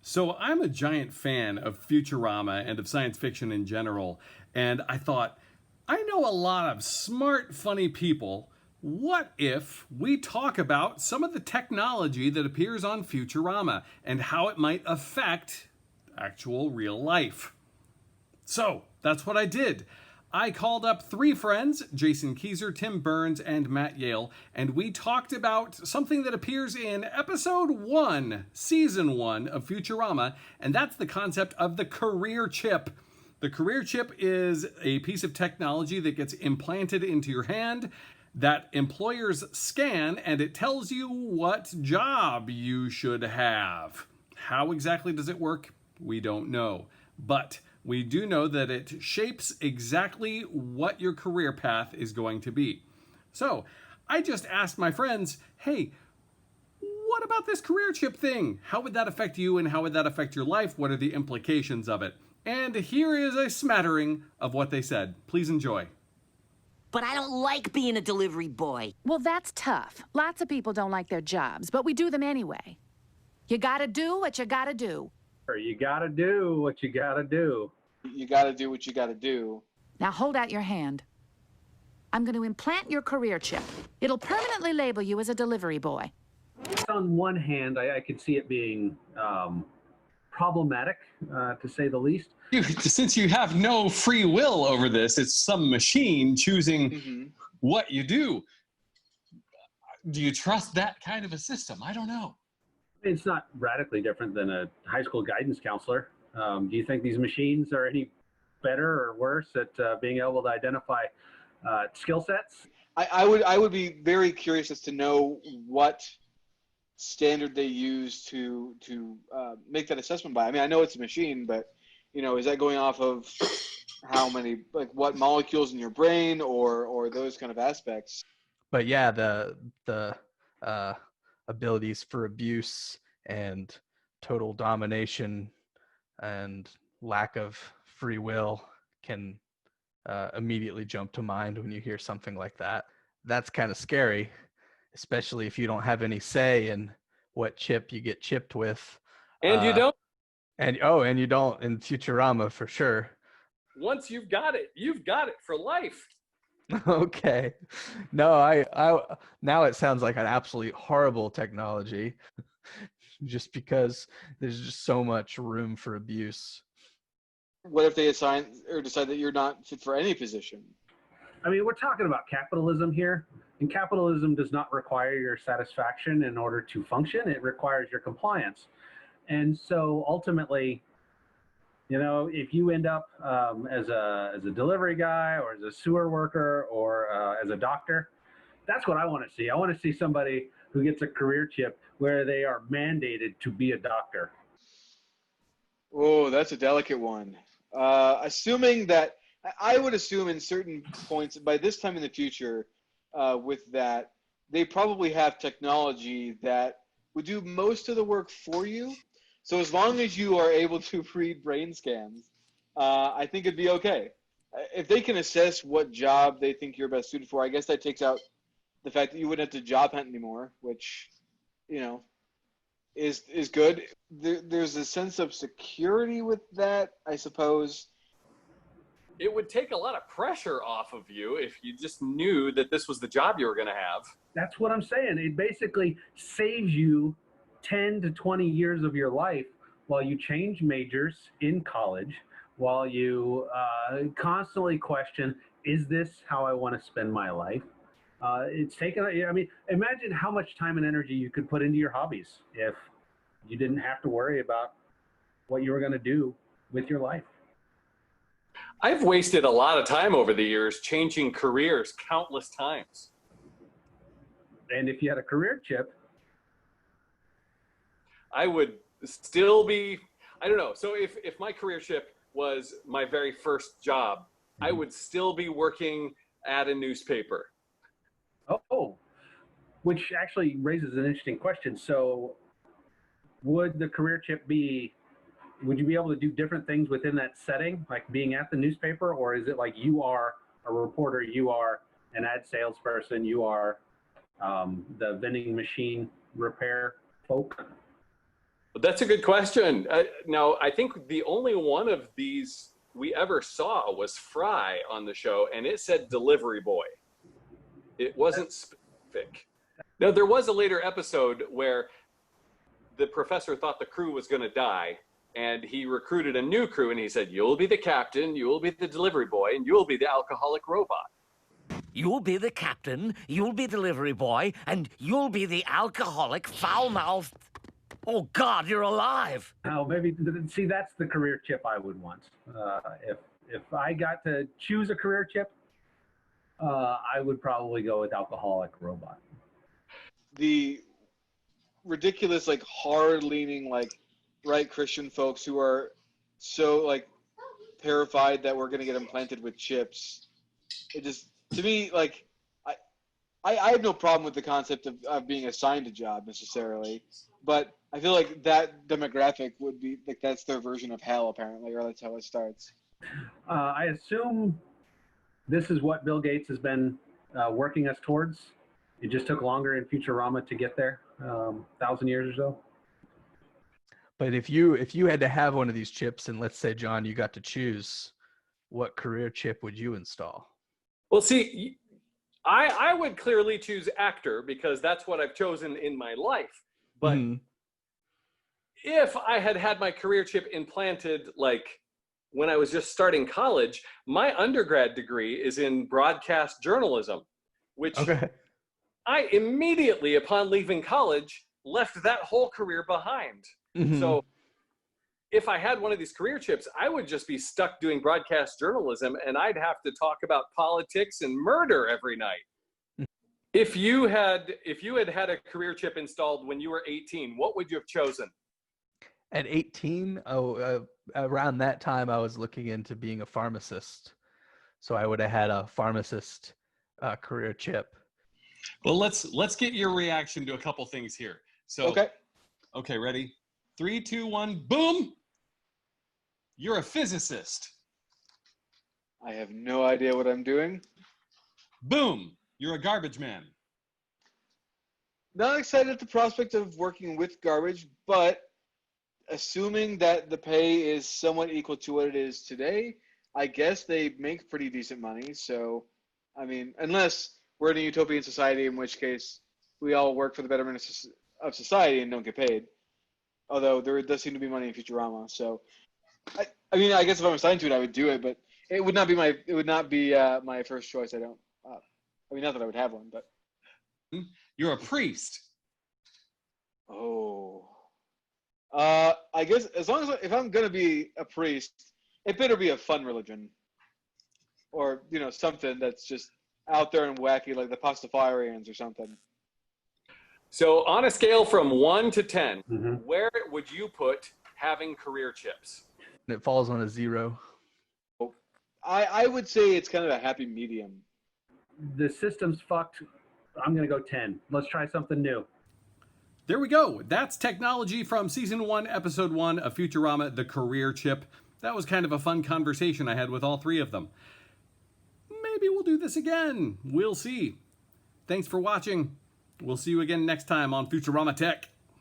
So I'm a giant fan of Futurama and of science fiction in general, and I thought, I know a lot of smart, funny people. What if we talk about some of the technology that appears on Futurama and how it might affect actual real life? So that's what I did. I called up three friends, Jason Keyser, Tim Burns, and Matt Yale, and we talked about something that appears in episode 1, season 1 of Futurama, and that's the concept of the career chip. The career chip is a piece of technology that gets implanted into your hand that employers scan, and it tells you what job you should have. How exactly does it work? We don't know. But we do know that it shapes exactly what your career path is going to be. So I just asked my friends, hey, what about this career chip thing? How would that affect you and how would that affect your life? What are the implications of it? And here is a smattering of what they said. Please enjoy. But I don't like being a delivery boy. Well, that's tough. Lots of people don't like their jobs, but we do them anyway. You gotta do what you gotta do. You gotta do what you gotta do. You gotta do what you gotta do. Now hold out your hand. I'm going to implant your career chip. It'll permanently label you as a delivery boy. On one hand, I could see it being problematic, to say the least. Since you have no free will over this, it's some machine choosing what you do. Do you trust that kind of a system? I don't know. It's not radically different than a high school guidance counselor. Do you think these machines are any better or worse at being able to identify skill sets? I would be very curious as to know what standard they use to make that assessment by. I mean, I know it's a machine, but is that going off of how many, like what molecules in your brain or those kind of aspects? But yeah, the abilities for abuse and total domination and lack of free will can immediately jump to mind when you hear something like that. That's kind of scary, especially if you don't have any say in what chip you get chipped with. And you don't. And you don't in Futurama for sure. Once you've got it for life. Okay. No, I now it sounds like an absolutely horrible technology just because there's just so much room for abuse. What if they assign or decide that you're not fit for any position? I mean, we're talking about capitalism here, and capitalism does not require your satisfaction in order to function. It requires your compliance. And so ultimately, if you end up as a delivery guy or as a sewer worker or as a doctor, that's what I want to see. I want to see somebody who gets a career chip where they are mandated to be a doctor. Oh, that's a delicate one. Assuming that, I would assume in certain points, by this time in the future, with that, they probably have technology that would do most of the work for you. So as long as you are able to read brain scans, I think it'd be okay. If they can assess what job they think you're best suited for, I guess that takes out the fact that you wouldn't have to job hunt anymore, which, is good. There's a sense of security with that, I suppose. It would take a lot of pressure off of you if you just knew that this was the job you were going to have. That's what I'm saying. It basically saves you 10 to 20 years of your life while you change majors in college, while you constantly question, is this how I want to spend my life? Imagine how much time and energy you could put into your hobbies if you didn't have to worry about what you were going to do with your life. I've wasted a lot of time over the years changing careers countless times. And if you had a career chip, I would still be, I don't know. So if my career chip was my very first job, I would still be working at a newspaper. Oh, which actually raises an interesting question. So would the career chip would you be able to do different things within that setting, like being at the newspaper, or is it like you are a reporter, you are an ad salesperson, you are the vending machine repair folk? That's a good question. Now, I think the only one of these we ever saw was Fry on the show, and it said delivery boy. It wasn't specific. Now, there was a later episode where the professor thought the crew was going to die, and he recruited a new crew, and he said, you'll be the captain, you'll be the delivery boy, and you'll be the alcoholic robot. You'll be the captain, you'll be delivery boy, and you'll be the alcoholic, foul-mouthed... Oh, God, you're alive! Oh, maybe, see, that's the career chip I would want. If I got to choose a career chip, I would probably go with alcoholic robot. The ridiculous, like, hard-leaning, like, right Christian folks who are so, like, terrified that we're going to get implanted with chips. It just, to me, like, I have no problem with the concept of being assigned a job necessarily, but I feel like that demographic would be, like, that's their version of hell, apparently, or that's how it starts. I assume this is what Bill Gates has been working us towards. It just took longer in Futurama to get there, 1,000 years or so. But if you had to have one of these chips, and let's say, John, you got to choose, what career chip would you install? Well, see, I would clearly choose actor because that's what I've chosen in my life. But if I had had my career chip implanted, like when I was just starting college, my undergrad degree is in broadcast journalism, which I immediately, upon leaving college, left that whole career behind. So if I had one of these career chips, I would just be stuck doing broadcast journalism, and I'd have to talk about politics and murder every night. If you had had a career chip installed when you were 18, what would you have chosen? At 18, around that time, I was looking into being a pharmacist. So I would have had a pharmacist career chip. Well, let's get your reaction to a couple things here. So, okay, ready? 3, 2, 1, boom! You're a physicist. I have no idea what I'm doing. Boom! You're a garbage man. Not excited at the prospect of working with garbage, but assuming that the pay is somewhat equal to what it is today, I guess they make pretty decent money. So, I mean, unless we're in a utopian society, in which case we all work for the betterment of society and don't get paid. Although there does seem to be money in Futurama, so I mean, I guess if I'm assigned to it, I would do it, but it would not be my first choice. I don't. I mean, not that I would have one, but you're a priest. Oh, I guess as long as if I'm gonna be a priest, it better be a fun religion, or something that's just out there and wacky, like the Pastafarians or something. So on a scale from 1 to 10, where would you put having career chips? It falls on a 0. I would say it's kind of a happy medium. The system's fucked. I'm going to go 10. Let's try something new. There we go. That's technology from Season 1, Episode 1 of Futurama, The Career Chip. That was kind of a fun conversation I had with all three of them. Maybe we'll do this again. We'll see. Thanks for watching. We'll see you again next time on Futurama Tech.